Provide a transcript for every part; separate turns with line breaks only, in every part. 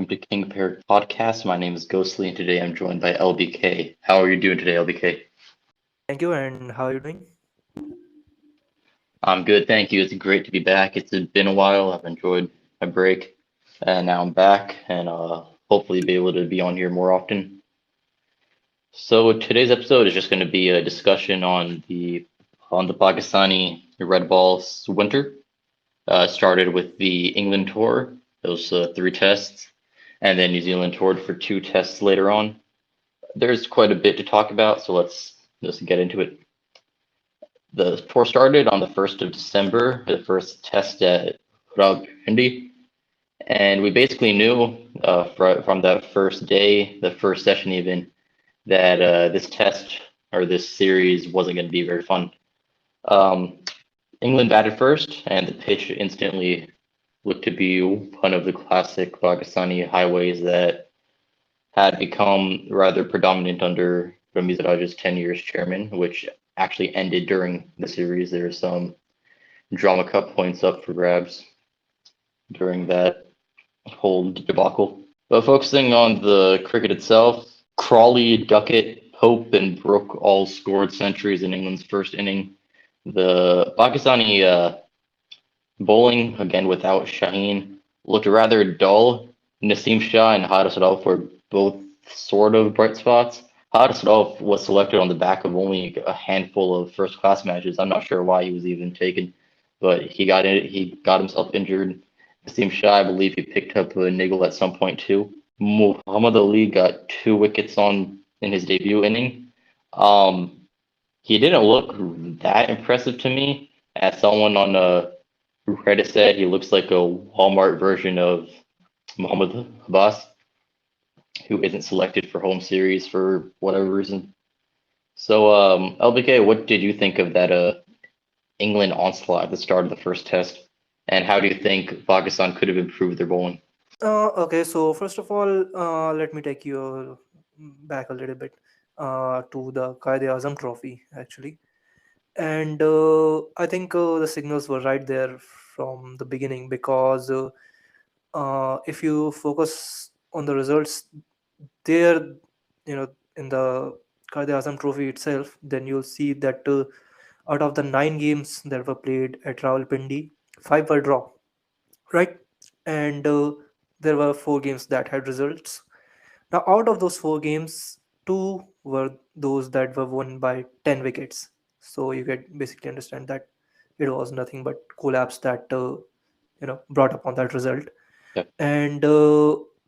to King Pair Podcast. My name is Ghostly, and today I'm joined by LBK. How are you doing today, LBK?
Thank you, and how are you doing?
I'm good, thank you. It's great to be back. It's been a while. I've enjoyed my break, and now I'm back, and hopefully be able to be on here more often. So today's episode is just going to be a discussion on the Pakistani red balls winter. Started with the England tour, those three tests, and then New Zealand toured for two tests later on. There's quite a bit to talk about, so let's just get into it. The tour started on the 1st of December, the first test at Rawalpindi, and we basically knew from that first day, the first session even, that this test or this series wasn't going to be very fun. Um, England batted first, and the pitch instantly looked to be one of the classic Pakistani highways that had become rather predominant under Ramiz Raja's tenure as chairman, which actually ended during the series. There's some drama cup points up for grabs during that whole debacle. But focusing on the cricket itself, Crawley, Duckett, Pope, and Brooke all scored centuries in England's first inning. The Pakistani bowling, again without Shaheen, looked rather dull. Naseem Shah and Haris Rauf were both sort of bright spots. Haris Rauf was selected on the back of only a handful of first-class matches. I'm not sure why he was even taken, but he got himself injured. Naseem Shah, I believe he picked up a niggle at some point too. Muhammad Ali got two wickets on in his debut inning. Um, he didn't look that impressive to me. As someone on Reddit said, he looks like a Walmart version of Muhammad Abbas, who isn't selected for home series for whatever reason. So, LBK, what did you think of that England onslaught at the start of the first test? And how do you think Pakistan could have improved their bowling?
Okay, so first of all, let me take you back a little bit to the Qaid-e-Azam Trophy, actually. And I think the signals were right there from the beginning because if you focus on the results there, in the Qaid-e-Azam Trophy itself, then you'll see that out of the 9 games that were played at Rawalpindi, 5 were draw, right? And there were 4 games that had results. Now, out of those 4 games, two were those that were won by 10 wickets. So you get basically understand that it was nothing but collapse that brought upon that result.
Yeah,
And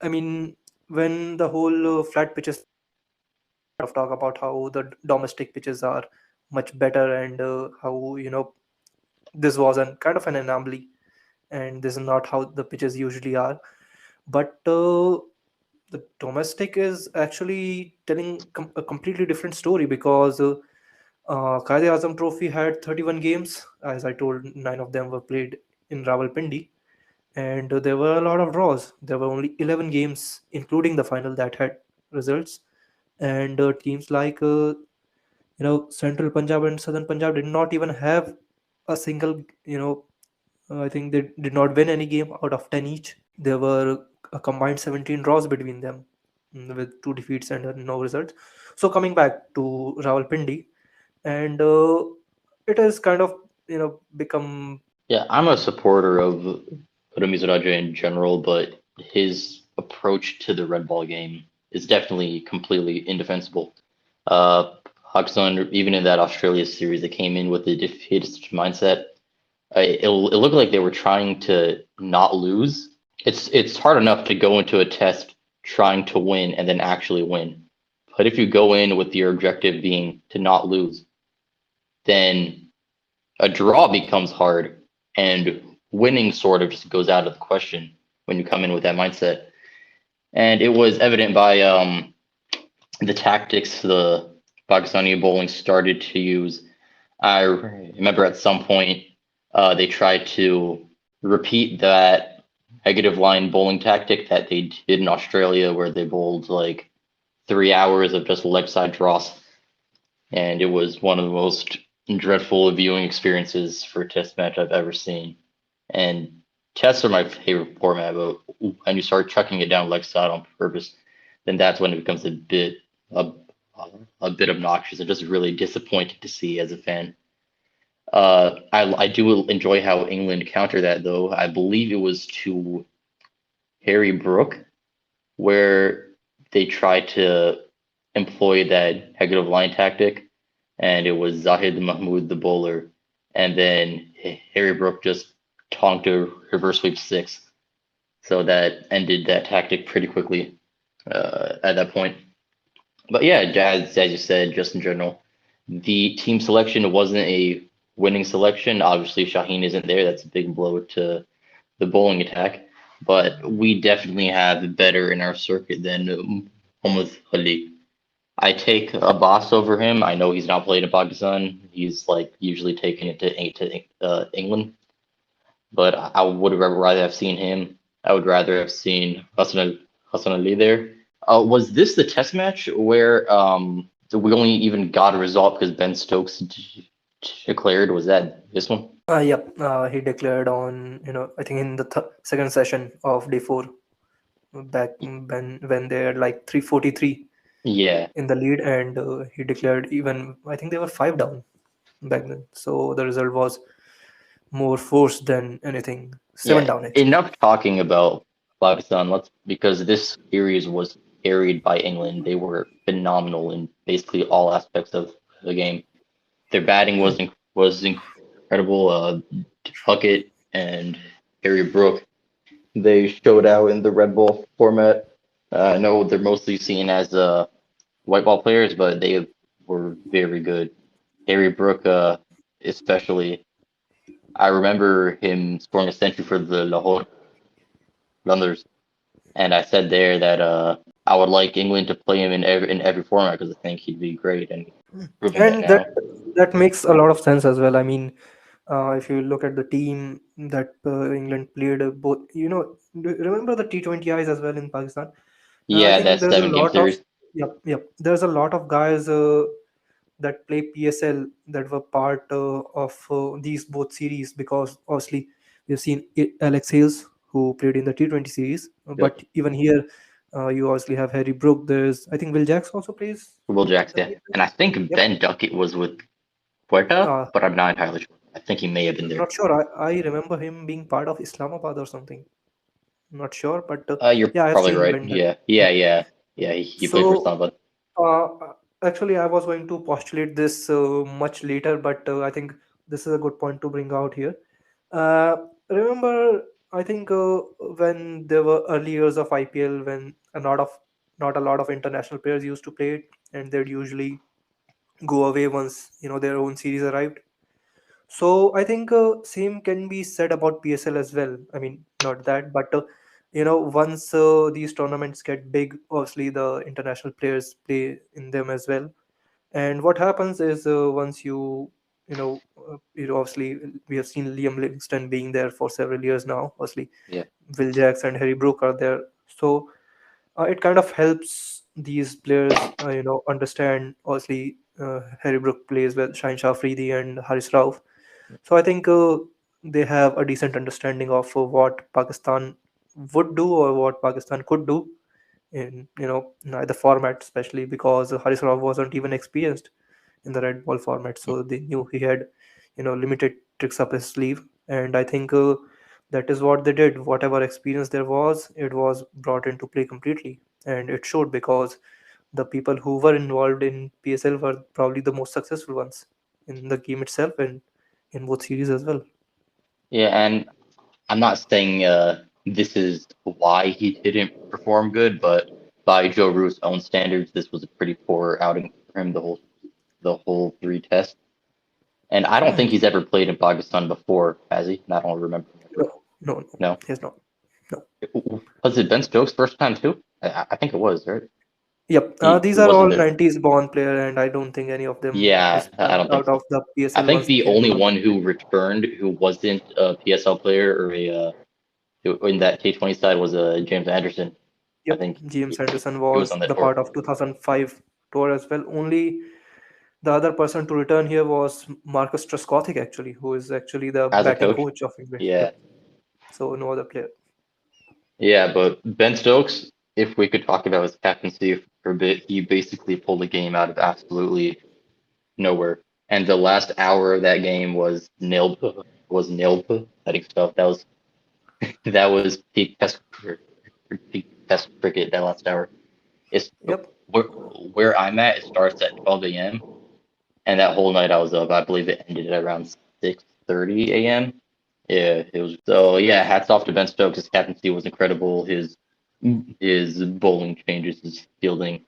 I mean, when the whole flat pitches of talk about how the domestic pitches are much better and how this was an kind of an anomaly and this is not how the pitches usually are. But the domestic is actually telling a completely different story because Qaid-e-Azam Trophy had 31 games. As I told, 9 of them were played in Rawalpindi, and there were a lot of draws. There were only 11 games, including the final, that had results. And teams like Central Punjab and Southern Punjab did not even have a single. I think they did not win any game out of 10 each. There were a combined 17 draws between them, with two defeats and no results. So coming back to Rawalpindi, and it has kind of become.
yeah, I'm a supporter of Ramiz Raja in general, but his approach to the red ball game is definitely completely indefensible. Pakistan, even in that Australia series, they came in with a defeatist mindset. It looked like they were trying to not lose. It's hard enough to go into a test trying to win and then actually win. But if you go in with your objective being to not lose, then a draw becomes hard and winning sort of just goes out of the question when you come in with that mindset. And it was evident by the tactics the Pakistani bowling started to use. I remember at some point they tried to repeat that negative line bowling tactic that they did in Australia, where they bowled like 3 hours of just leg side draws, and it was one of the most dreadful viewing experiences for a test match I've ever seen. And Tests are my favorite format, but when you start chucking it down like sod on purpose, then that's when it becomes a, a bit obnoxious and just really disappointing to see as a fan. I do enjoy how England counter that though. I believe it was to Harry Brook where they tried to employ that negative line tactic, and it was Zahid Mahmood the bowler, and then Harry Brook just tonked a reverse sweep six, so that ended that tactic pretty quickly at that point. But yeah, as you said, just in general, the team selection wasn't a winning selection. Obviously, Shaheen isn't there. That's a big blow to the bowling attack. But we definitely have better in our circuit than Mohammad Ali. I take Abbas over him. I know he's not played in Pakistan. He's like usually taking it to England, but I would rather have seen him. I would rather have seen Hassan Ali there. Was this the test match where we only even got a result because Ben Stokes declared? Was that this one?
Yep, he declared on, I think in the second session of day four, back when they had like 343
Yeah,
in the lead, and he declared even, I think they were five down back then. So the result was more force than anything. Seven
yeah.
down actually.
Enough talking about Pakistan. Let's because this series was carried by England. They were phenomenal in basically all aspects of the game. Their batting was incredible. Puckett and Harry Brook, they showed out in the red ball format. I know they're mostly seen as white ball players, but they were very good. Harry Brook, especially, I remember him scoring a century for the Lahore Runners, and I said there that I would like England to play him in every format because I think he'd be great, and he's proving that
And that
now.
that makes a lot of sense as well. I mean, if you look at the team that England played, both, remember the T20Is as well in Pakistan. I
Yeah,
think
that
there's a
7 game
lot of,
series.
yep. There's a lot of guys that play PSL that were part of these both series, because obviously we've seen Alex Hales who played in the T20 series,
Yep.
but even here you obviously have Harry Brook. There's, I think, Will Jacks also plays
Will
in
Jacks,
the
yeah.
PSL.
And I think
Yep.
Ben Duckett was with Puerta,
Uh,
but I'm not entirely sure. I think he may have been there.
Not sure. I remember him being part of Islamabad or something. Not sure, but
You're
yeah, I've
probably
seen
right.
Ben Duckett.
Yeah, yeah,
Yep.
yeah, yeah. He played for
So
Samba.
Uh, actually, I was going to postulate this much later, but I think this is a good point to bring out here. Uh, Remember, I think when there were early years of IPL, when not a lot of international players used to play it, and they'd usually go away once their own series arrived. So I think same can be said about PSL as well. I mean, not that, but once these tournaments get big, obviously the international players play in them as well. And what happens is once obviously we have seen Liam Livingston being there for several years now. Obviously,
Yeah,
Will Jacks and Harry Brook are there, so it kind of helps these players, understand. Obviously, Harry Brook plays with Shaheen Shah Afridi and Haris Rauf, so I think they have a decent understanding of what Pakistan would do or what Pakistan could do in the format, especially because Haris Rauf wasn't even experienced in the red ball format, so they knew he had limited tricks up his sleeve, and I think that is what they did. Whatever experience there was, it was brought into play completely, and it showed because the people who were involved in PSL were probably the most successful ones in the game itself and in both series as well.
yeah. And I'm not saying this is why he didn't perform good, but by Joe Root's own standards, this was a pretty poor outing for him the whole three tests. And I don't
Hmm.
think he's ever played in Pakistan before, has he? I don't remember.
No, no, no,
No.
he's not. No.
Was it Ben Stokes' first time too? I think it was, right?
Yep,
He
these are
wasn't
all
there.
90s born player, and I don't think any of them
Yeah,
is
I
playing
don't think
out
so.
of the
I
PSL
think
once
the
they
only
got.
one who returned who wasn't a PSL player or in that T20 side was James Anderson. I
Yep,
think
James Anderson
he was
was
on that
the
tour
part of 2005 tour as well. Only the other person to return here was Marcus Trescothick, actually, who is actually the
as a
batting
coach.
coach of England.
Yeah,
Yep. So no other player.
Yeah, but Ben Stokes, if we could talk about his captaincy for a bit, he basically pulled the game out of absolutely nowhere. And the last hour of that game was nailed setting stuff. That was peak test cricket that last hour. It's
Yep.
where, where I'm at. It starts at 12 a.m. and that whole night I was up. I believe it ended at around 6:30 a.m. Yeah, it was. So yeah, hats off to Ben Stokes. His captaincy was incredible. His bowling changes, his fielding,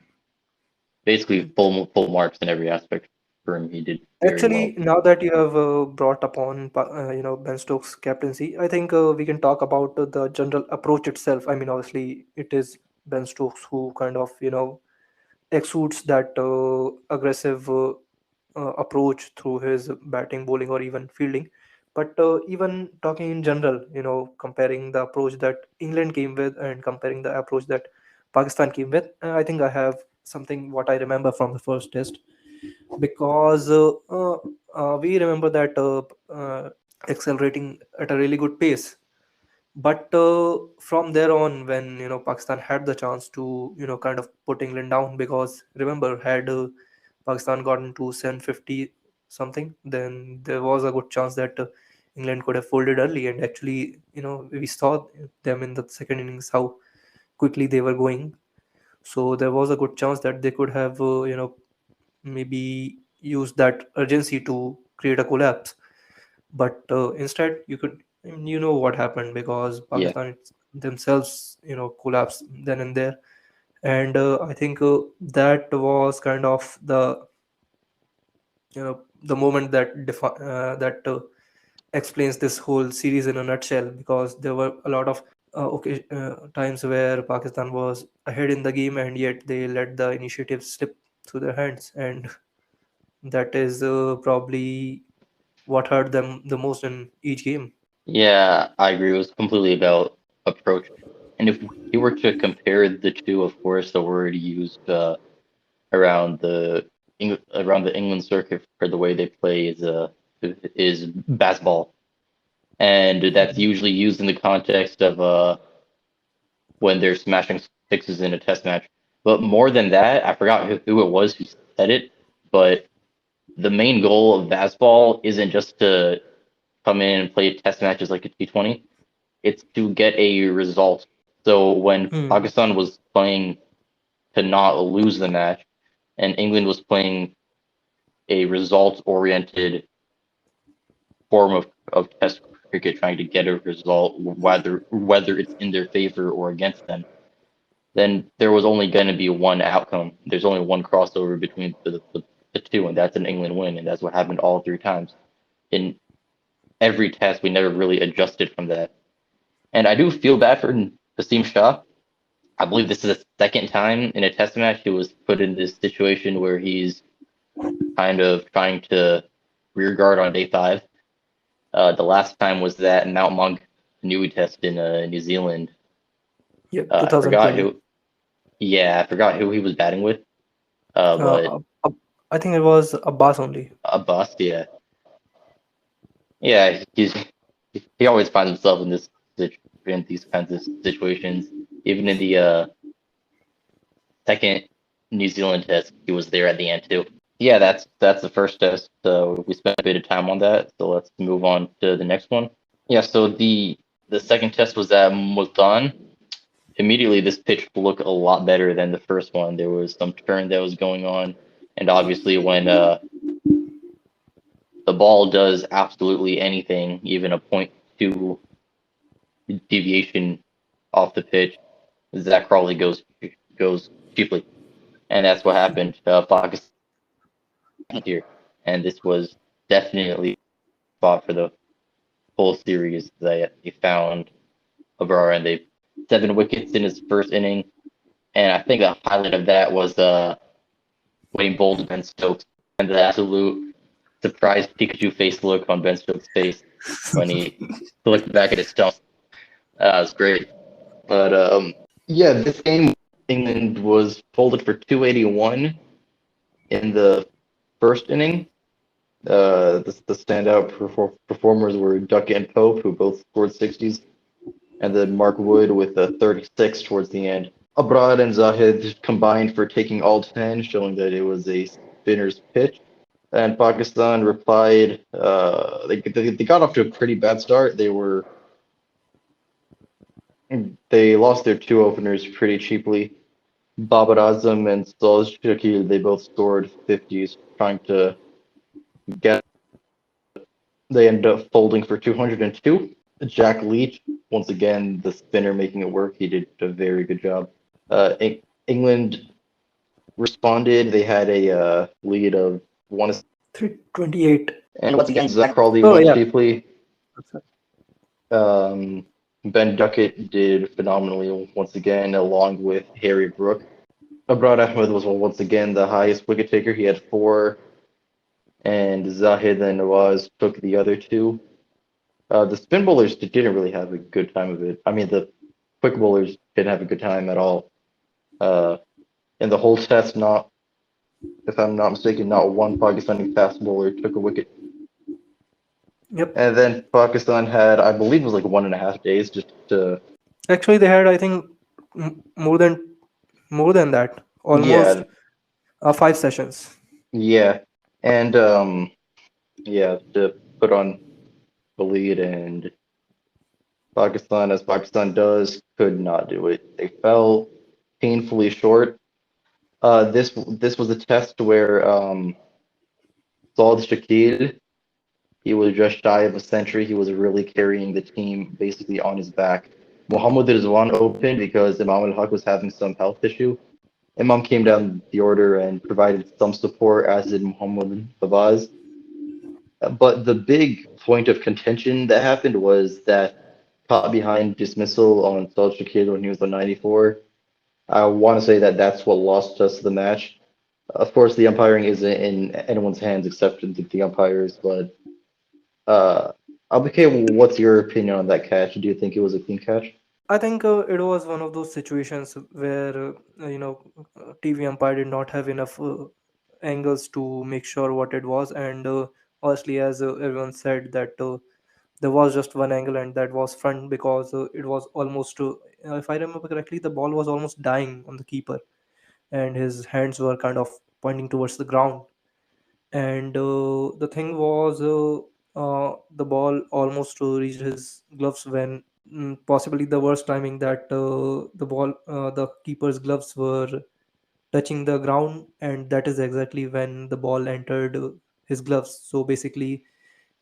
basically full marks in every aspect for him. He did very
Actually,
well.
now that you have brought upon Ben Stokes' captaincy, I think we can talk about the general approach itself. I mean, obviously, it is Ben Stokes who kind of exudes that aggressive approach through his batting, bowling, or even fielding. But even talking in general, comparing the approach that England came with and comparing the approach that Pakistan came with, I think I have something what I remember from the first test, because we remember that accelerating at a really good pace. But from there on, when Pakistan had the chance to kind of put England down, because remember, had Pakistan gotten to 750 something, then there was a good chance that England could have folded early. And actually, we saw them in the second innings how quickly they were going. So there was a good chance that they could have maybe used that urgency to create a collapse. But instead, I mean, what happened, because
Yeah,
Pakistan themselves collapsed then and there. And I think that was kind of the moment that explains this whole series in a nutshell, because there were a lot of times where Pakistan was ahead in the game, and yet they let the initiative slip through their hands. And that is probably what hurt them the most in each game.
yeah, I agree. It was completely about approach. And if you were to compare the two, of course, the word used around the England circuit for the way they play is basketball, and that's usually used in the context of when they're smashing sixes in a test match. But more than that, I forgot who it was who said it, but the main goal of basketball isn't just to come in and play test matches like a T20. It's to get a result. So when
Hmm.
Pakistan was playing to not lose the match, and England was playing a result-oriented form of test cricket, trying to get a result, whether it's in their favor or against them, then there was only going to be one outcome. There's only one crossover between the two, and that's an England win, and that's what happened all three times. In every test, we never really adjusted from that. And I do feel bad for Wasim Shah. I believe this is the second time in a test match he was put in this situation where he's kind of trying to rear guard on day five. The last time was that Mount Maunganui test in New Zealand.
Yep,
I forgot
2020.
who. Yeah, I forgot who he was batting with. But
I think it was Abbas only.
a bust. Yeah, yeah. He always finds himself in these kinds of situations. Even in the second New Zealand test, he was there at the end too. Yeah, that's the first test. So we spent a bit of time on that. So let's move on to the next one. Yeah, so the second test was at Multan. Immediately, this pitch looked a lot better than the first one. There was some turn that was going on, and obviously, when the ball does absolutely anything, even a .2 deviation off the pitch, Zach Crawley goes cheaply, and that's what happened. Pakistan here, and this was definitely fought for the full series. They found Abrara, and they 7 wickets in his first inning, and I think the highlight of that was when he bowled Ben Stokes and the absolute surprised Pikachu face look on Ben Stokes' face when he looked back at his stump. That was great. But yeah, this game England was folded for 281 in the first inning. The standout performers were Duckett and Pope, who both scored 60s. and then Mark Wood with a 36 towards the end. Abroad and Zahid combined for taking all 10, showing that it was a spinner's pitch. And Pakistan replied. They got off to a pretty bad start. They lost their two openers pretty cheaply. Babar Azam and Solj Shakil, they both scored 50s, trying to get. They ended up folding for 202. Jack Leach, once again, the spinner making it work. He did a very good job. England responded. They had a lead of one,
328.
and once again, Zach Crawley
Oh
won
yeah.
cheaply.
That's right.
Ben Duckett did phenomenally once again, along with Harry Brook. Abrar Ahmed was once again the highest wicket taker. He had four, and Zahid and Nawaz took the other two. The spin bowlers didn't really have a good time of it. I mean, the quick bowlers didn't have a good time at all. Uh, in the whole test, not if I'm not mistaken, not one Pakistani fast bowler took a wicket.
Yep.
And then Pakistan had, I believe, it was like 1.5 days just to,
Actually, they had, I think, more than that, almost
yeah,
5 sessions.
yeah, and yeah, to put on the lead. And Pakistan, as Pakistan does, could not do it. They fell painfully short. This was a test where Saud Shakil, he was just shy of a century. He was really carrying the team basically on his back. Mohammad Rizwan opened because Imam al Haq was having some health issue. Imam came down the order and provided some support, as did Muhammad Fawaz. But the big point of contention that happened was that caught behind dismissal on Saud Shakir when he was on 94. I want to say that that's what lost us the match. Of course, the umpiring isn't in anyone's hands except for the umpires, but uh, LBK, what's your opinion on that catch? Do you think it was a clean catch?
I think it was one of those situations where TV umpire did not have enough angles to make sure what it was, and honestly, as everyone said, that there was just one angle, and that was front because it was almost, if I remember correctly, the ball was almost dying on the keeper, and his hands were kind of pointing towards the ground. And the thing was, the ball almost reached his gloves when, possibly the worst timing, that the keeper's gloves were touching the ground, and that is exactly when the ball entered his gloves. So basically,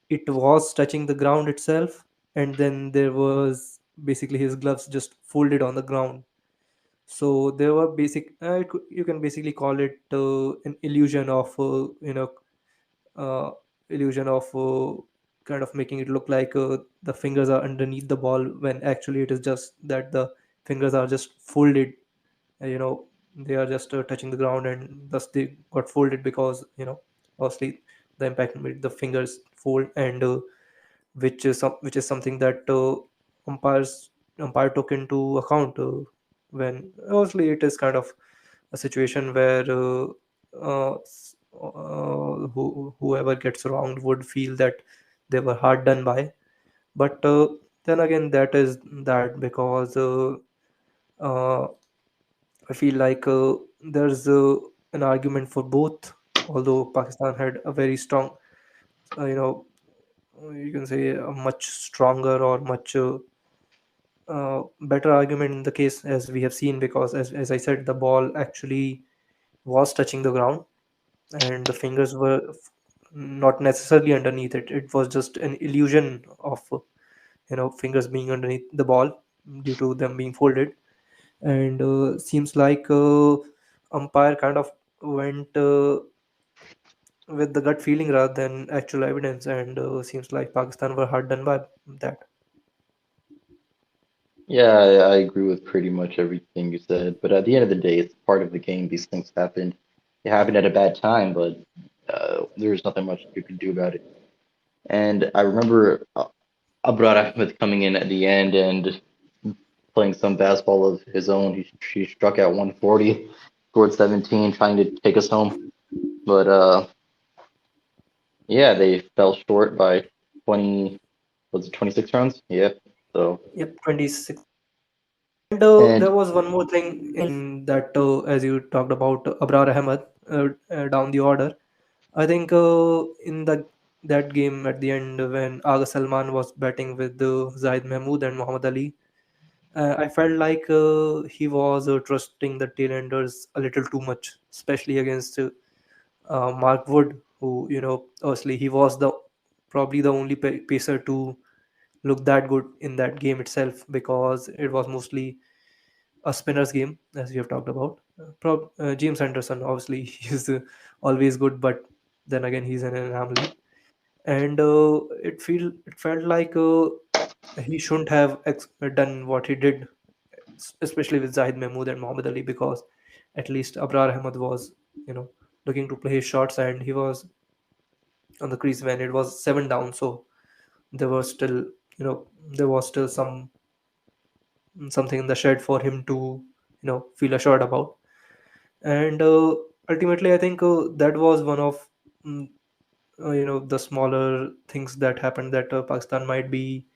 it was touching the ground itself, and then there was basically his gloves just folded on the ground. So there were you can basically call it an illusion of uh, illusion of kind of making it look like the fingers are underneath the ball, when actually it is just that the fingers are just folded. They are just touching the ground, and thus they got folded because obviously the impact made the fingers fold, and which is something that umpires umpire took into account when obviously it is kind of a situation where whoever gets wronged would feel that they were hard done by. But then again, that is that because uh, I feel like there's an argument for both. Although Pakistan had a very strong, uh, you know, you can say a much stronger or much better argument in the case, as we have seen, because as I said, the ball actually was touching the ground, and the fingers were not necessarily underneath it. It was just an illusion of fingers being underneath the ball due to them being folded. And seems like umpire kind of went with the gut feeling rather than actual evidence, and seems like Pakistan were hard done by that.
Yeah, I agree with pretty much everything you said. But at the end of the day, it's part of the game. These things happened. It happened at a bad time, but there's nothing much you can do about it. And I remember Abrar Ahmed coming in at the end and playing some basketball of his own. He struck out 140, scored 17, trying to take us home. But yeah, they fell short by 20, was it 26 runs? Yeah. So,
Yep, 26. And there
and
was one more thing in that, as you talked about Abrar Ahmed down the order. I think in that game at the end when Aga Salman was batting with Zahid Mahmood and Muhammad Ali, I felt like he was trusting the tailenders a little too much, especially against Mark Wood, who obviously he was the probably the only pacer to look that good in that game itself because it was mostly a spinner's game, as we have talked about. James Anderson, obviously, he's always good, but then again, he's an anomaly. And it felt like he shouldn't have done what he did, especially with Zahid Mahmood and Mohammad Ali, because at least Abrar Ahmed was, you know, looking to play his shots, and he was on the crease when it was 7 down. So there was still, there was still something in the shed for him to, feel assured about. And ultimately I think that was one of mm, the smaller things that happened that Pakistan might be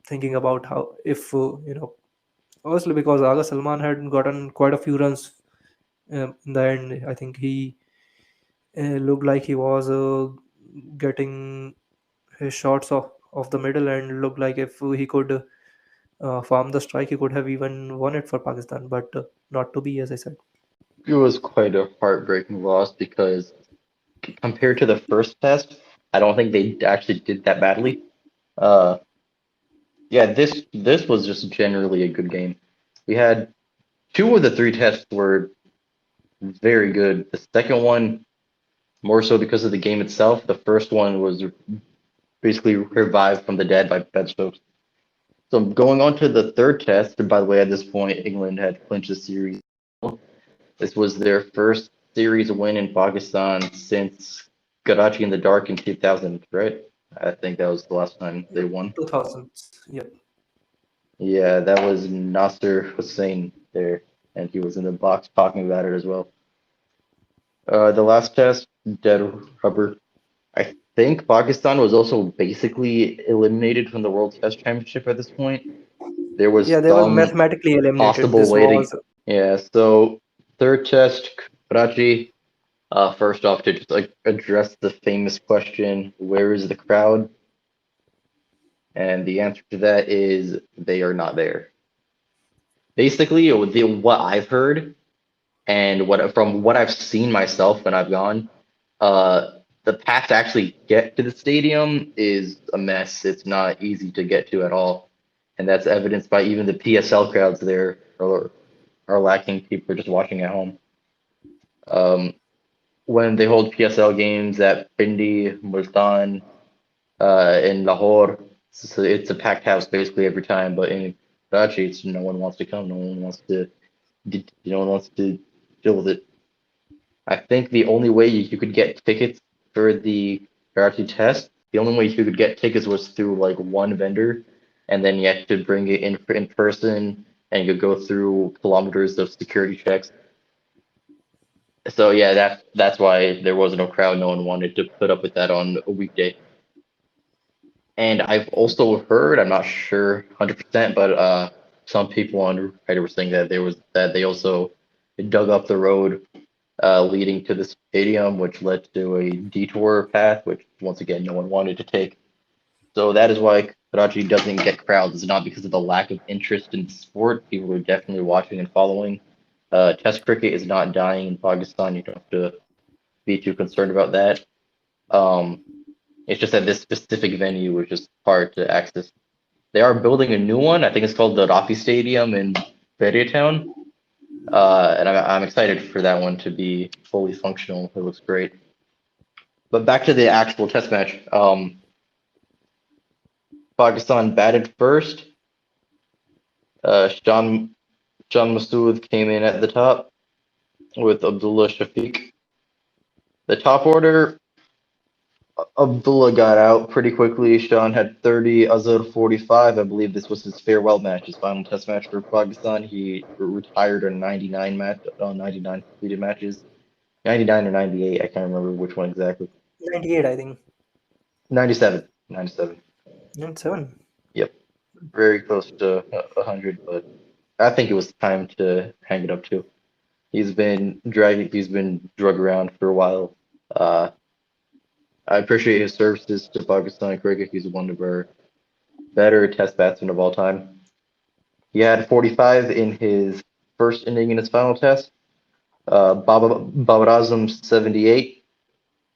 thinking about how if obviously because Aga Salman had gotten quite a few runs in the end. I think he looked like he was getting his shots of the middle and looked like if he could farm the strike he could have even won it for Pakistan, but not to be, as I said.
it was quite a heartbreaking loss because compared to the first test, I don't think they actually did that badly. Uh, yeah, this was just generally a good game. We had two of the three tests were very good. The second one more so because of the game itself. The first one was basically revived from the dead by Ben Stokes. So going on to the third test, and by the way, at this point, England had clinched the series. This was their first series win in Pakistan since Karachi in the Dark in 2000, right? I think that was the last time they
Yep,
won.
2000s. Yep.
Yeah, that was Nasser Hussain there, and he was in the box talking about it as well. The last test, dead rubber. I think Pakistan was also basically eliminated from the World Test Championship at this point. There was
Yeah, they were
some
mathematically eliminated.
possible
This
way to,
was
yeah. So third test, Karachi. First off, to just like address the famous question, where is the crowd? And the answer to that is they are not there. Basically, what I've heard and what from what I've seen myself when I've gone, uh, the path to actually get to the stadium is a mess. It's not easy to get to at all, and that's evidenced by even the PSL crowds there are lacking. People are just watching at home. Um, when they hold PSL games at Pindi, Multan, in Lahore, so it's a packed house basically every time. But in Karachi, it's no one wants to come. No one wants to deal with it. I think the only way you could get tickets for the Karachi test, the only way you could get tickets was through like one vendor, and then you had to bring it in person, and you go through kilometers of security checks. So yeah, that's why there was no crowd. No one wanted to put up with that on a weekday. And I've also heard, I'm not sure 100%, but some people on Reddit were saying that they also dug up the road leading to the stadium, which led to a detour path, which once again no one wanted to take. So that is why Karachi doesn't get crowds. It's not because of the lack of interest in the sport. People are definitely watching and following. Test cricket is not dying in Pakistan. You don't have to be too concerned about that. Um, it's just that this specific venue was just hard to access. They are building a new one. I think it's called the Rafi Stadium in Town. And I'm excited for that one to be fully functional. It looks great. But back to the actual test match. Pakistan batted first. Shan Masood came in at the top with Abdullah Shafiq. The top order, Abdullah got out pretty quickly. Shan had 30, Azhar 45. I believe this was his farewell match, his final test match for Pakistan. He retired on 99 completed matches. 99 or 98, I can't remember which one exactly.
98, I think.
97. 97.
97.
Yep. very close to 100, but I think it was time to hang it up too. He's been drug around for a while. Uh, I appreciate his services to Pakistani cricket. He's one of our better test batsmen of all time. He had 45 in his first inning in his final test. Babar Azam 78,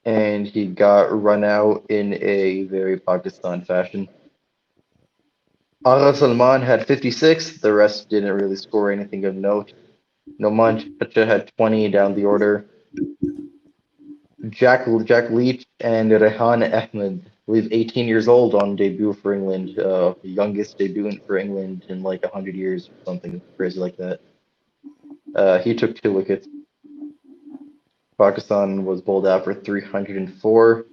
and he got run out in a very Pakistan fashion. Agha Salman had 56. The rest didn't really score anything of note. Noman Chacha had 20 down the order. Jack Leach and Rehan Ahmed, I believe 18 years old on debut for England, youngest debutant for England in like 100 years or something crazy like that. He took 2 wickets. Pakistan was bowled out for 304.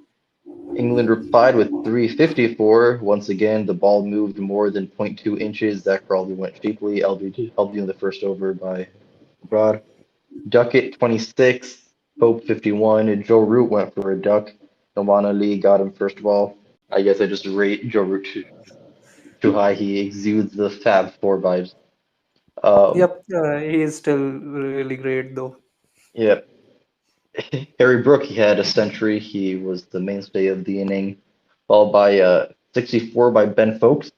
England replied with 354. Once again, the ball moved more than zero point 0.2 inches. Zach Crawley went cheaply, LB in the first over by Broad. Duckett 26, Pope 51, and Joe Root went for a duck. Noman Ali got him first ball. I guess I just rate Joe Root too high. He exudes the Fab Four vibes. Um,
Yep, he is still really great though.
yeah, Harry Brook, he had a century. He was the mainstay of the inning, followed by 64 by Ben Folks.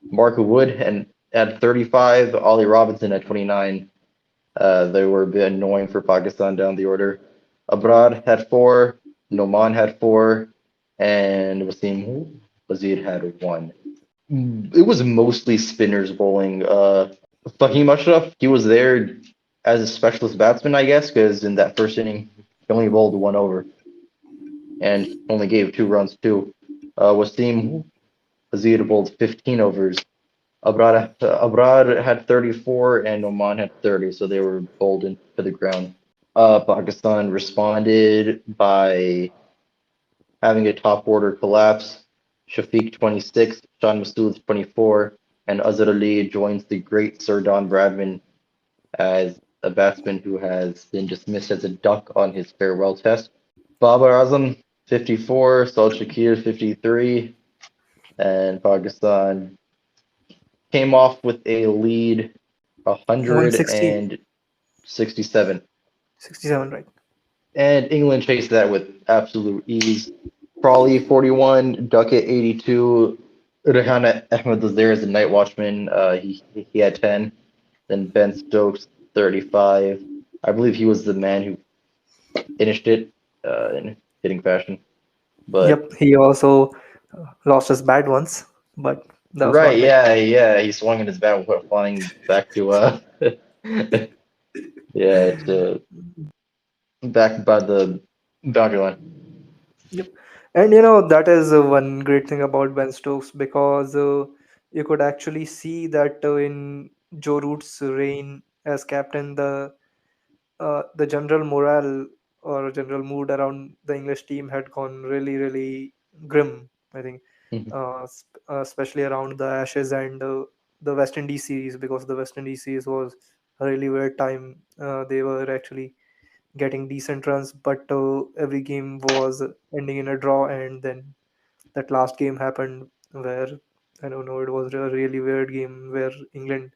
Mark Wood and at 35, Ollie Robinson at 29. They were a bit annoying for Pakistan down the order. Abrar had 4, Noman had 4, and Wasim Wazir had 1. It was mostly spinners bowling. Fahim Ashraf, he was there as a specialist batsman, I guess, because in that first inning, he only bowled 1 over and only gave 2 runs too. Wasim Wazir bowled 15 overs. Abrar had 34 and Oman had 30, so they were bowled into the ground. Pakistan responded by having a top order collapse. Shafiq 26, Sean Masood 24, and Azhar Ali joins the great Sir Don Bradman as a batsman who has been dismissed as a duck on his farewell test. Babar Azam 54, Saud Shakir 53, and Pakistan came off with a lead
160,
167.
67, right?
And England chased that with absolute ease. Crawley 41, Duckett 82, Rehan Ahmed was there as a night watchman. He had 10. Then Ben Stokes 35. I believe he was the man who finished it in hitting fashion. But
Yep, he also lost his bat once, but that was
right,
not big.
yeah, he swung in his bat flying back to yeah, to back by the boundary line.
Yep. And that is one great thing about Ben Stokes because you could actually see that in Joe Root's reign as captain, the general morale or general mood around the English team had gone really, really grim, I think, especially around the Ashes and the West Indies series because the West Indies series was a really weird time. They were actually getting decent runs, but every game was ending in a draw, and then that last game happened where I don't know, it was a really weird game where England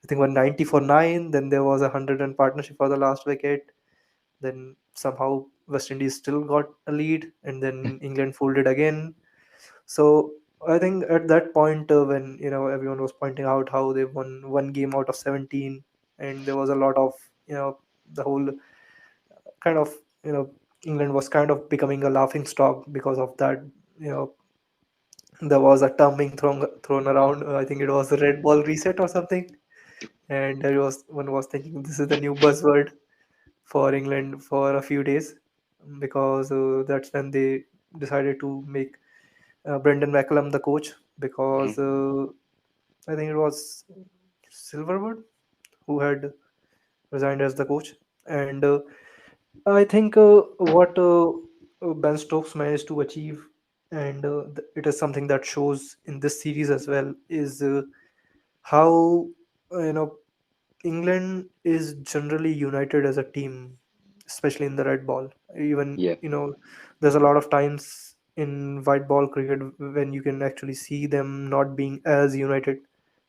I think won 90 for 9, then there was a 100 run partnership for the last wicket, then somehow West Indies still got a lead, and then England folded again. So I think at that point, when everyone was pointing out how they won one game out of 17, and there was a lot of the whole kind of England was kind of becoming a laughing stock because of that. You know, there was a term being thrown around. I think it was a red ball reset or something, and there was one was thinking this is the new buzzword for England for a few days because that's when they decided to make Brendan McCullum the coach because I think it was Silverwood who had resigned as the coach, and I think what Ben Stokes managed to achieve, and it is something that shows in this series as well, is how you know England is generally united as a team, especially in the red ball. Even
Yeah.
there's a lot of times. in white ball cricket when you can actually see them not being as united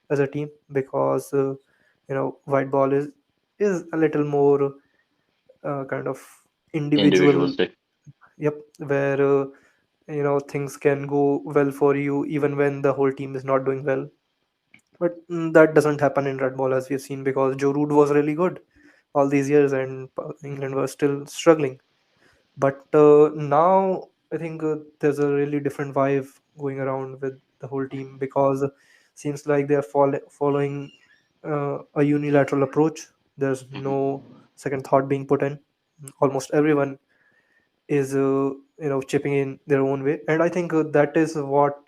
as a team, because white ball is a little more kind of individual.
Individualistic.
Yep, where things can go well for you even when the whole team is not doing well. But that doesn't happen in red ball, as we've seen, because Joe Root was really good all these years and England was still struggling. But now I think there's a really different vibe going around with the whole team, because seems like they are following a unilateral approach. There's
Hmm.
no second thought being put in. Almost everyone is chipping in their own way, and I think that is what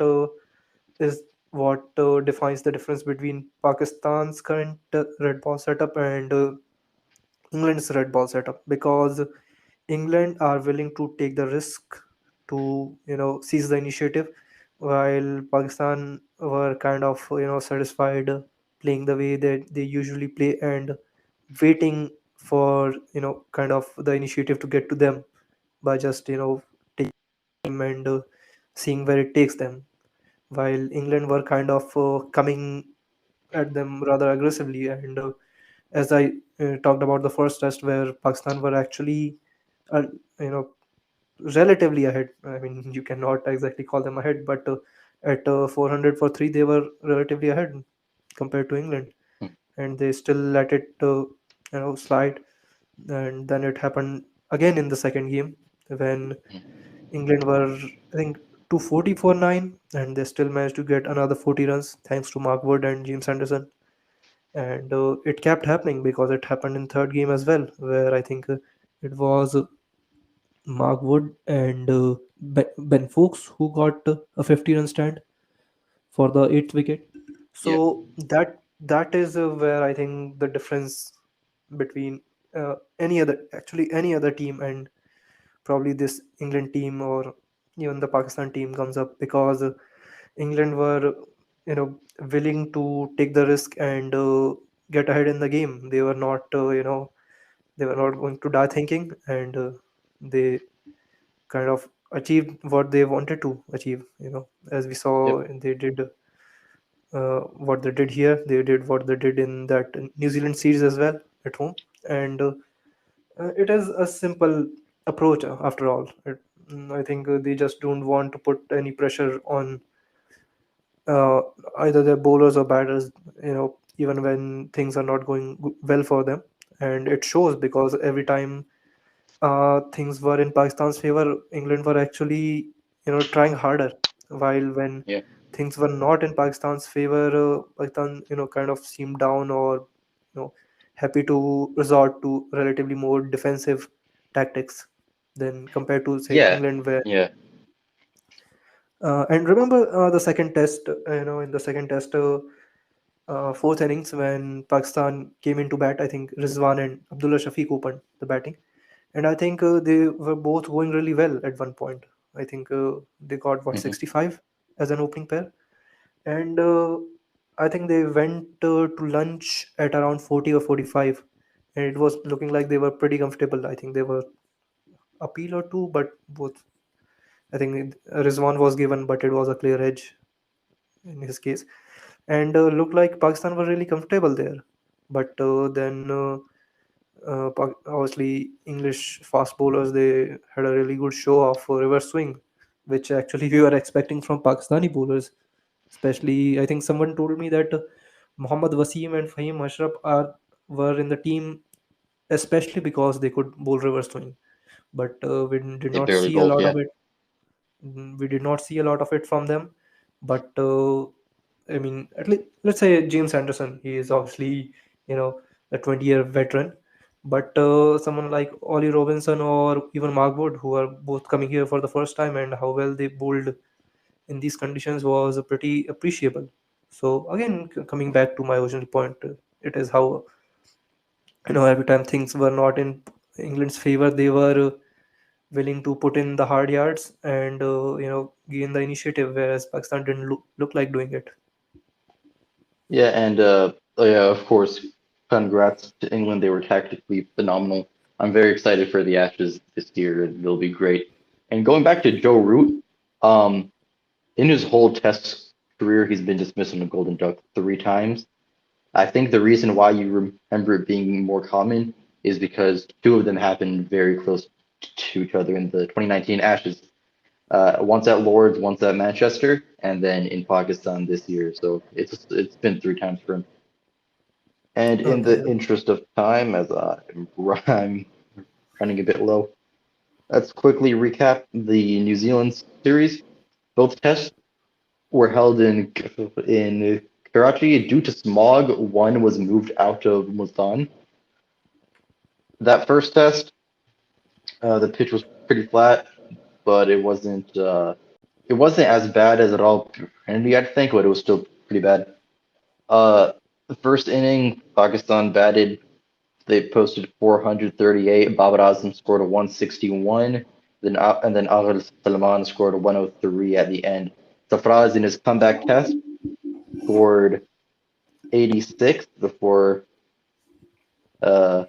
defines the difference between Pakistan's current red ball setup and England's red ball setup, because England are willing to take the risk to seize the initiative, while Pakistan were kind of satisfied playing the way that they usually play and waiting for kind of the initiative to get to them by just taking time and seeing where it takes them, while England were kind of coming at them rather aggressively. And as I talked about the first test, where Pakistan were actually uh, you know relatively ahead. I mean, you cannot exactly call them ahead, but at 400 for three, they were relatively ahead compared to England, and they still let it slide. And then it happened again in the second game when England were, I think, 240 for 9, and they still managed to get another 40 runs thanks to Mark Wood and James Anderson. And it kept happening because it happened in third game as well, where I think it was Mark Wood and Ben Fowkes who got a 50-run stand for the eighth wicket.
Yeah.
So that is where I think the difference between any other team and probably this England team or even the Pakistan team comes up, because England were willing to take the risk and get ahead in the game. They were not they were not going to die thinking, and they kind of achieved what they wanted to achieve. As we saw,
Yep.
they did what they did here. They did what they did in that New Zealand series as well at home, and it is a simple approach after all. I think they just don't want to put any pressure on uh, either their bowlers or batters. Even when things are not going well for them, and it shows because every time things were in Pakistan's favor, England were actually trying harder. While when
Yeah.
things were not in Pakistan's favor, Pakistan kind of seemed down or happy to resort to relatively more defensive tactics than compared to say
Yeah.
England, where
Yeah.
and remember the second test, in the second test. Fourth innings when Pakistan came into bat, I think Rizwan and Abdullah Shafiq opened the batting, and I think they were both going really well at one point. I think they got what
Hmm.
65 as an opening pair, and I think they went to lunch at around 40 or 45, and it was looking like they were pretty comfortable. I think they were a peel or two, but both. I think Rizwan was given, but it was a clear edge in his case, and looked like Pakistan were really comfortable there. But then obviously English fast bowlers, they had a really good show of reverse swing, which actually we were expecting from Pakistani bowlers. Especially, I think someone told me that Mohammad Wasim and Fahim Ashraf are were in the team especially because they could bowl reverse swing. But we did
They
not
barely
see a
bowled.
lot
Yeah.
of it. We did not see a lot of it from them. But I mean, at least let's say James Anderson, he is obviously a 20-year veteran. But someone like Ollie Robinson or even Mark Wood, who are both coming here for the first time, and how well they bowled in these conditions was pretty appreciable. So again, coming back to my original point, it is how every time things were not in England's favor, they were willing to put in the hard yards and gain the initiative, whereas Pakistan didn't look like doing it.
Yeah. And oh, yeah, of course, congrats to England. They were tactically phenomenal. I'm very excited for the Ashes this year. They'll be great. And going back to Joe Root. Um, in his whole Test career, he's been dismissed on the Golden Duck 3 times. I think the reason why you remember it being more common is because two of them happened very close to each other in the 2019 Ashes. Once at Lords, once at Manchester, and then in Pakistan this year. So it's been 3 times for him. And in
Okay.
the interest of time, as I'm running a bit low, let's quickly recap the New Zealand series. Both tests were held in Karachi due to smog. One was moved out of Multan. That first test, the pitch was pretty flat, but it wasn't as bad as it all pretended, I think, but it was still pretty bad. The first inning, Pakistan batted. They posted 438. Babar Azam scored a 161. And then Aghal Salman scored a 103 at the end. Safraz in his comeback test scored 86 before uh,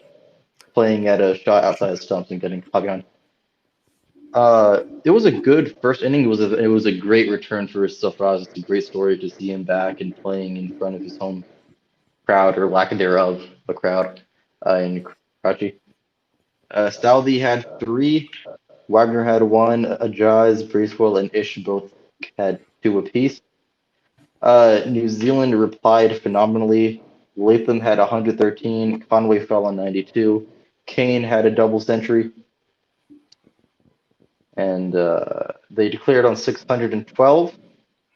playing at a shot outside the stumps and getting caught behind. It was a good first inning. It was a great return for Safraz. It's a great story to see him back and playing in front of his home crowd or lack thereof a crowd in Karachi. Southey had three. Wagner had one. Ajaz, Bracewell, and Ish both had two apiece. New Zealand replied phenomenally. Latham had 113. Conway fell on 92. Kane had a double century, and they declared on 612,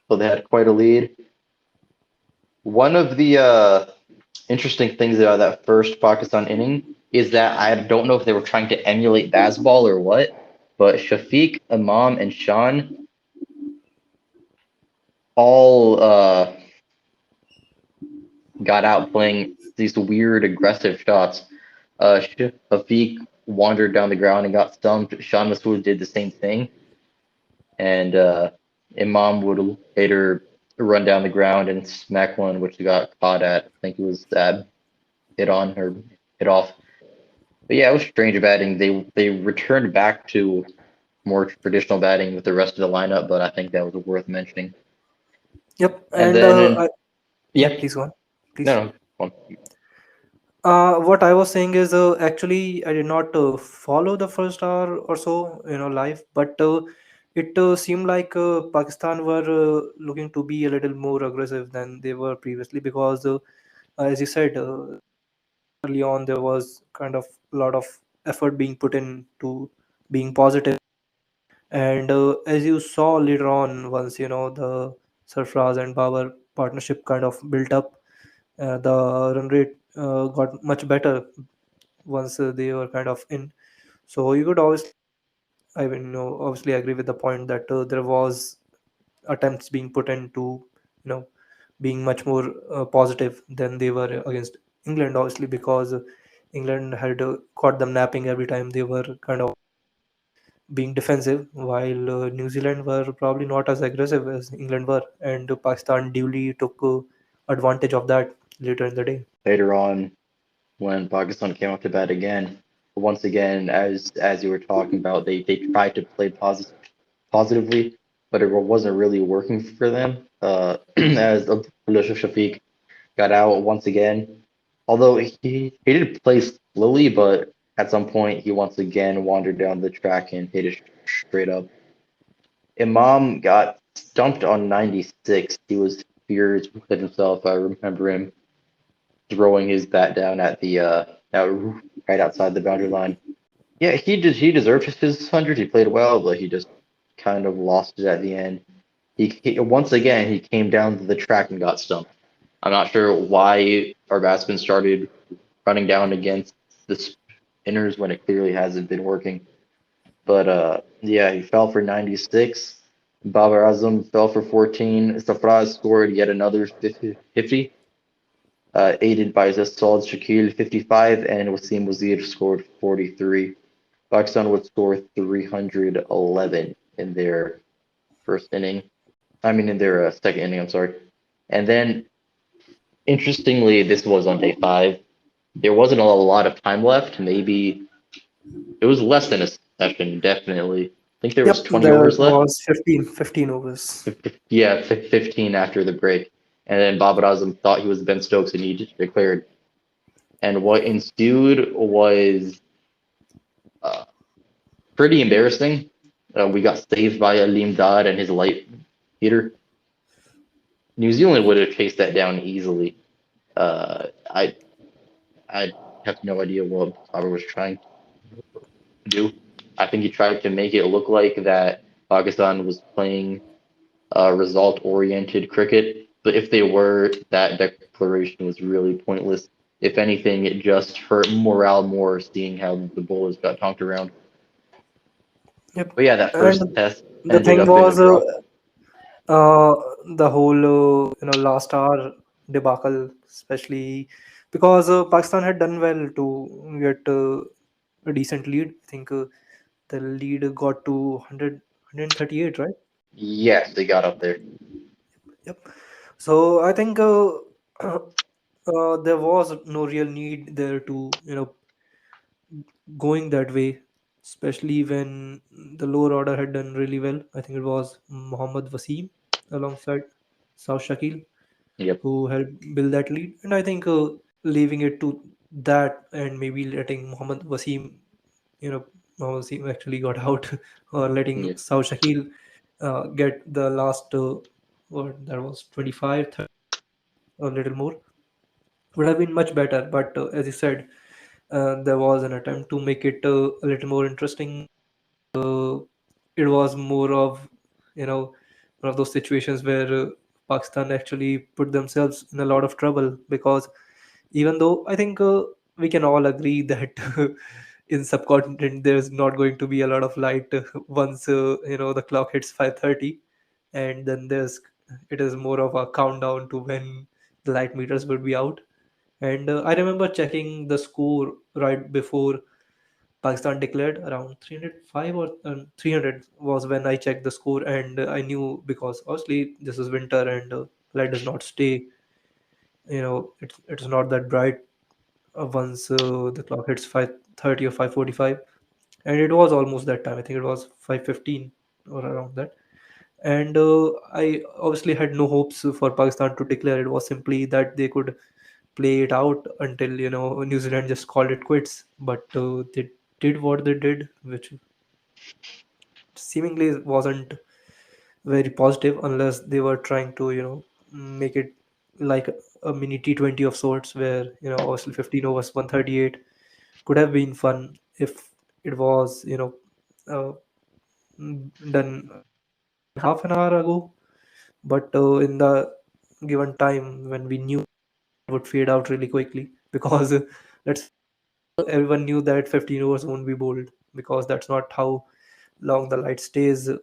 so they had quite a lead. One of the interesting things about that first Pakistan inning is that I don't know if they were trying to emulate baseball or what, but Shafiq, Imam, and Sean all got out playing these weird aggressive shots. Shafiq wandered down the ground and got stumped. Sean Masood did the same thing, and Imam would later run down the ground and smack one, which he got caught at. I think it was hit on or hit off. But yeah, it was strange batting. They returned back to more traditional batting with the rest of the lineup, but I think that was worth mentioning.
Yep.
And
And
then
yeah,
yeah,
please go on. Please.
no, no, one.
What I was saying is actually I did not follow the first hour or so, live, but it seemed like Pakistan were looking to be a little more aggressive than they were previously because, as you said, early on there was kind of a lot of effort being put in to being positive, and as you saw later on, once the Sarfraz and Babar partnership kind of built up, the run rate got much better once they were kind of in. So you could obviously, I mean, obviously agree with the point that there was attempts being put into, being much more positive than they were against England, obviously, because England had caught them napping every time they were kind of being defensive, while New Zealand were probably not as aggressive as England were, and Pakistan duly took advantage of that later in the day.
Later on, when Pakistan came up to bat again, once again, as you were talking about, they tried to play positively, but it wasn't really working for them. As Abdullah Shafiq got out once again, although he did play slowly, but at some point he once again wandered down the track and hit it straight up. Imam got stumped on 96. He was furious with himself. I remember him throwing his bat down at the right outside the boundary line. Yeah, he deserved his 100. He played well, but he just kind of lost it at the end. He once again he came down to the track and got stumped. I'm not sure why our batsman started running down against the spinners when it clearly hasn't been working. But yeah, he fell for 96. Babar Azam fell for 14. Safraz scored yet another 50, aided by Zasol Shakil 55, and Wasim Wazir scored 43. Pakistan would score 311 in their first inning. I mean, in their second inning, I'm sorry. And then, interestingly, this was on day 5. There wasn't a lot of time left. Maybe it was less than a session, definitely. think there was
Yep,
20
there
overs left.
was 15 overs.
Yeah, 15 after the break. And then Babar Azam thought he was Ben Stokes and he declared. And what ensued was uh, pretty embarrassing. We got saved by Alim Dodd and his light heater. New Zealand would have chased that down easily. Uh, I I have no idea what Babar was trying to do. I think he tried to make it look like that Pakistan was playing result-oriented cricket, but if they were, that declaration was really pointless. If anything, it just hurt morale more seeing how the bowlers got tonked around.
Yep.
But yeah, that
And
first test
the
ended
thing
up in a
was,
draw.
uh, the whole last hour debacle, especially because Pakistan had done well to get a decent lead. I think the lead got to 138, right?
Yes, they got up there.
Yep. So I think there was no real need there to going that way, especially when the lower order had done really well. I think it was Mohammad Wasim alongside South Shakil
Yep.
who helped build that lead. And I think leaving it to that and maybe letting Mohammad Wasim actually got out, or letting
Yeah.
South Shakil get the last, what that was, 25, 30, a little more, would have been much better. But as you said, there was an attempt to make it a little more interesting. uh, it was more of one of those situations where Pakistan actually put themselves in a lot of trouble, because even though I think we can all agree that in subcontinent there's not going to be a lot of light once the clock hits 5:30, and then there's it is more of a countdown to when the light meters would be out. And I remember checking the score right before Pakistan declared around 305, or 300 was when I checked the score, and I knew, because obviously this is winter and light does not stay. It's not that bright once the clock hits 5:30 or 5:45, and it was almost that time. I think it was 5:15 or around that. And I obviously had no hopes for Pakistan to declare. It was simply that they could play it out until New Zealand just called it quits. But they did what they did, which seemingly wasn't very positive, unless they were trying to make it like a mini T20 of sorts, where obviously 15 overs 138 could have been fun if it was uh, done half an hour ago. But in the given time when we knew it would fade out really quickly, because let's everyone knew that 15 overs won't be bowled, because that's not how long the light stays in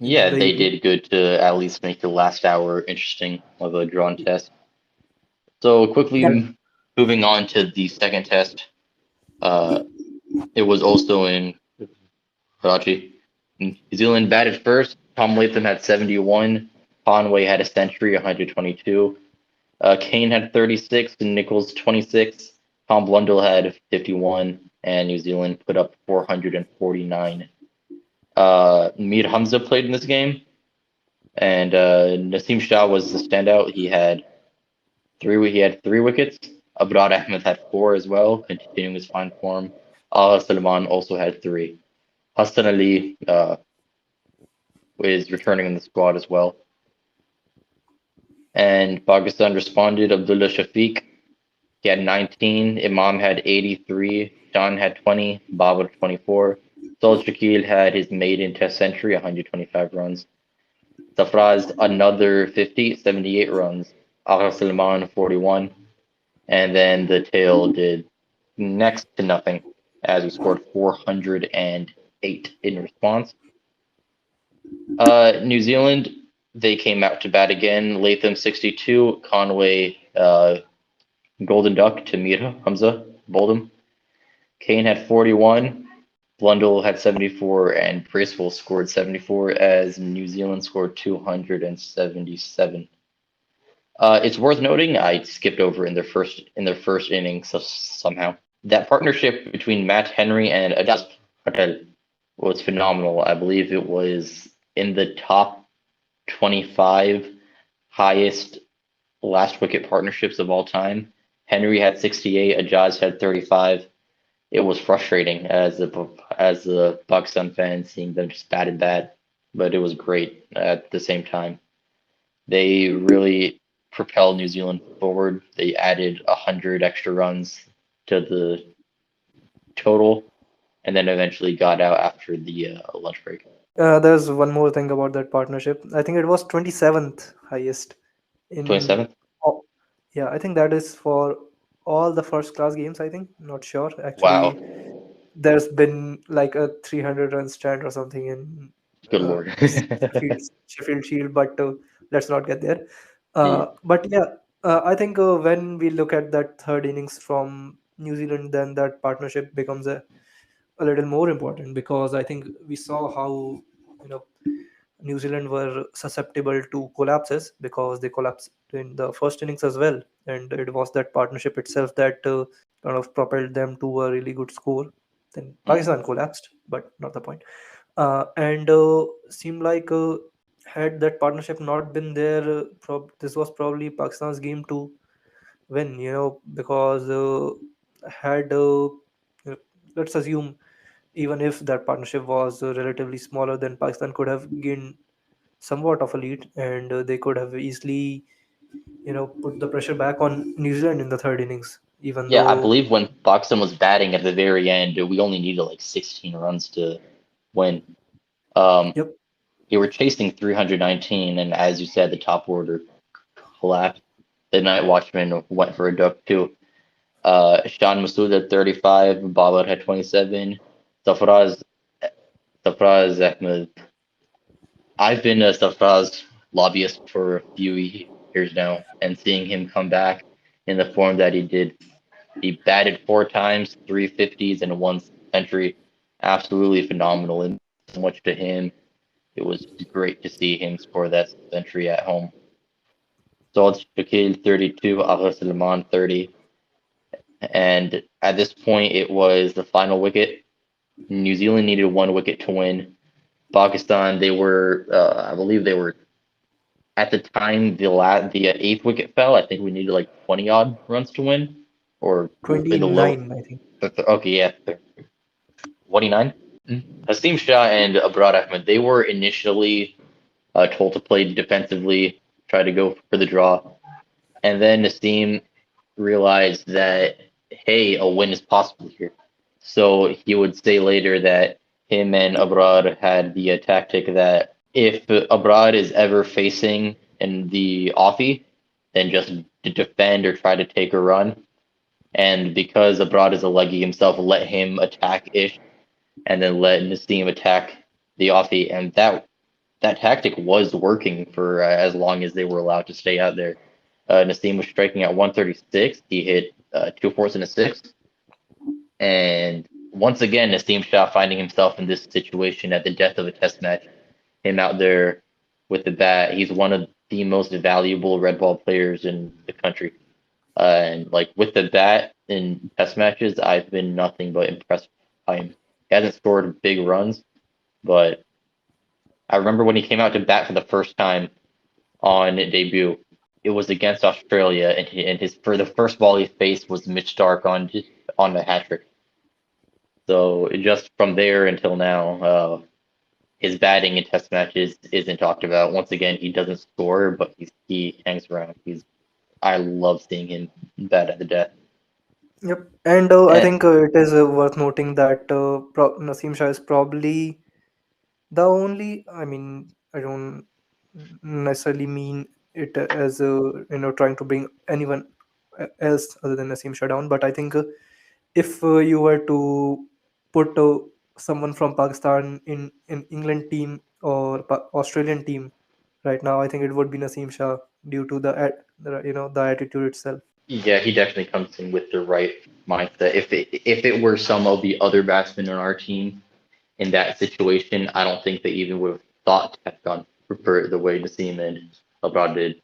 Yeah,
the
they
evening.
did good to at least make the last hour interesting of a drawn test. So quickly
Yeah.
moving on to the second test. Uh, it was also in Karachi. New Zealand batted first. Tom Latham had 71. Conway had a century, 122. Kane had 36 and Nichols 26. Tom Blundell had 51, and New Zealand put up 449. Mir Hamza played in this game, and Naseem Shah was the standout. He had three wickets. Abrar Ahmed had four as well, continuing his fine form. Al Salman also had three. Hassan Ali is returning in the squad as well. And Pakistan responded. Abdullah Shafiq, he had 19. Imam had 83. John had 20. Babar 24. Sol Shakil had his maiden test century, 125 runs. Safraz another 50, 78 runs. Agha Salman 41. And then the tail did next to nothing as we scored 408 in response. New Zealand, they came out to bat again. Latham 62, Conway Golden Duck to Mir Hamza bowled him. Kane had 41, Blundell had 74, and Bracewell scored 74 as New Zealand scored 277. It's worth noting I skipped over in their first inning somehow that partnership between Matt Henry and Adas Patel. was phenomenal. I believe it was in the top 25 highest last wicket partnerships of all time. Henry had 68, Ajaz had 35. It was frustrating as a Pakistan fan seeing them just bad and bad, but it was great at the same time. They really propelled New Zealand forward. They added 100 extra runs to the total, and then eventually got out after the lunch break.
There's one more thing about that partnership. I think it was 27th highest in.
27th?
Oh, yeah, I think that is for all the first class games. I think, not sure
Wow,
actually. There's been like a 300 run stand or something in
good
uh,
lord.
Sheffield Shield, but let's not get there.
Yeah,
But yeah, I think when we look at that third innings from New Zealand, then that partnership becomes a little more important, because I think we saw how, you know, New Zealand were susceptible to collapses because they collapsed in the first innings as well, and it was that partnership itself that kind of propelled them to a really good score. Then Pakistan collapsed, but not the point. And seemed like had that partnership not been there, this was probably Pakistan's game to win. Because had let's assume, even if that partnership was relatively smaller, then Pakistan could have gained somewhat of a lead, and they could have easily, put the pressure back on New Zealand in the third innings, even
yeah. I
though.
believe when Pakistan was batting at the very end, we only needed like 16 runs to win. Um,
Yep.
they were chasing 319, and as you said, the top order collapsed. The night watchman went for a duck too. Shan Masood had 35, Babar had 27, Safraz Safraz Ahmed. I've been a Safraz lobbyist for a few years now, and seeing him come back in the form that he did, he batted four times, three fifties, and one century. Absolutely phenomenal, and so much to him. It was great to see him score that century at home. Saud Shakil 32, Agha Salman 30, and at this point it was the final wicket. New Zealand needed one wicket to win. Pakistan, they were, I believe they were at the time the eighth wicket fell. I think we needed like 20 odd runs to win, or in the low.
29, I think.
Okay, yeah, 29. Hasim Shah and Abrar Ahmed, they were initially told to play defensively, try to go for the draw, and then Nasim realized that hey, a win is possible here. So he would say later that him and Abrar had the tactic that if Abrar is ever facing in the offie, then just defend or try to take a run. And because Abrar is a leggy himself, let him attack Ish and then let Nasim attack the offie. And that tactic was working for as long as they were allowed to stay out there. Nasim was striking at 136. He hit two fours and a six. And once again, Nasim Shah finding himself in this situation at the death of a test match. Him out there with the bat. He's one of the most valuable red ball players in the country. And like with the bat in test matches, I've been nothing but impressed by him. He hasn't scored big runs, but I remember when he came out to bat for the first time on debut. It was against Australia, and his for the first ball he faced was Mitch Stark on the hat trick. So just from there until now, his batting in test matches isn't talked about. Once again, he doesn't score, but he hangs around. I love seeing him bat at the death.
Yep. And I
And
think it is worth noting that Naseem Shah is probably the only. I mean, I don't necessarily mean it as trying to bring anyone else other than Naseem Shah down, but I think if you were to put someone from Pakistan in England team or Australian team right now, I think it would be Naseem Shah, due to the attitude itself.
yeah, he definitely comes in with the right mindset. If it were some of the other batsmen on our team in that situation, I don't think they even would have thought to have gone for the way Naseem and Abroad did.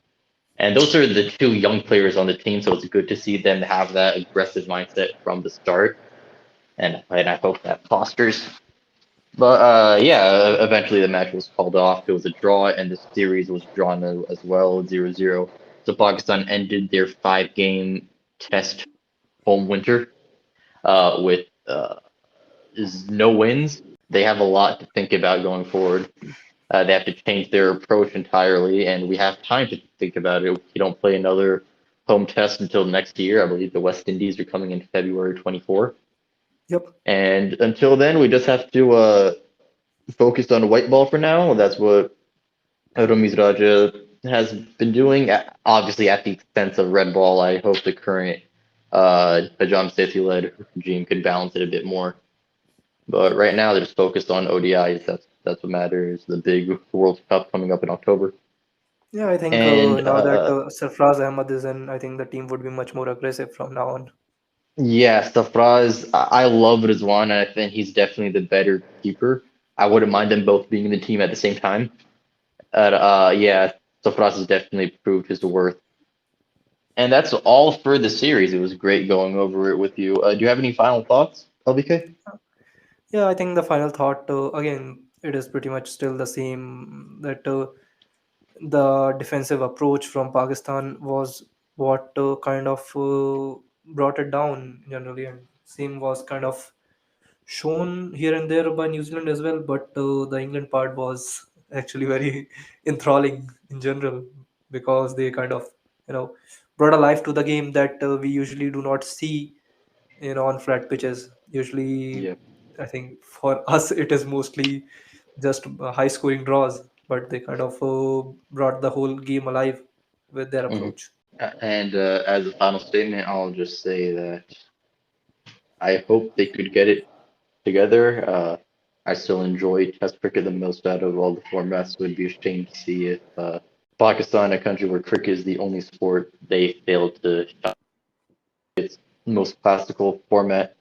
And those are the two young players on the team, so it's good to see them have that aggressive mindset from the start. And I hope that fosters But yeah, eventually the match was called off. It was a draw, and the series was drawn as well, 0-0. So Pakistan ended their five-game test home winter with is no wins. They have a lot to think about going forward. They have to change their approach entirely, and we have time to think about it. We don't play another home test until next year. I believe the West Indies are coming in February 24.
Yep.
And until then, we just have to focus on white ball for now. That's what Ramiz Raja has been doing, obviously at the expense of red ball. I hope the current Hajam Sethi-led regime could balance it a bit more. But right now, they're just focused on ODIs. That's what matters. The big World Cup coming up in October.
Yeah, I think
And
now that Sarfraz Ahmad is in, I think the team would be much more aggressive from now on.
yeah, Safraz, I love Rizwan, and I think he's definitely the better keeper. I wouldn't mind them both being in the team at the same time. Yeah, Safraz has definitely proved his worth. And that's all for the series. It was great going over it with you. Do you have any final thoughts, LBK?
Yeah, I think the final thought, again, it is pretty much still the same that the defensive approach from Pakistan was what kind of brought it down generally, and same was kind of shown here and there by New Zealand as well. But the England part was actually very enthralling in general because they kind of you know brought a life to the game that we usually do not see on flat pitches. Usually,
Yeah.
I think for us it is mostly just high scoring draws, but they kind of brought the whole game alive with their
Hmm.
approach.
And as a final statement, I'll just say that I hope they could get it together. I still enjoy Test cricket the most out of all the formats. It would be a shame to see if Pakistan, a country where cricket is the only sport, they failed to shine its most classical format.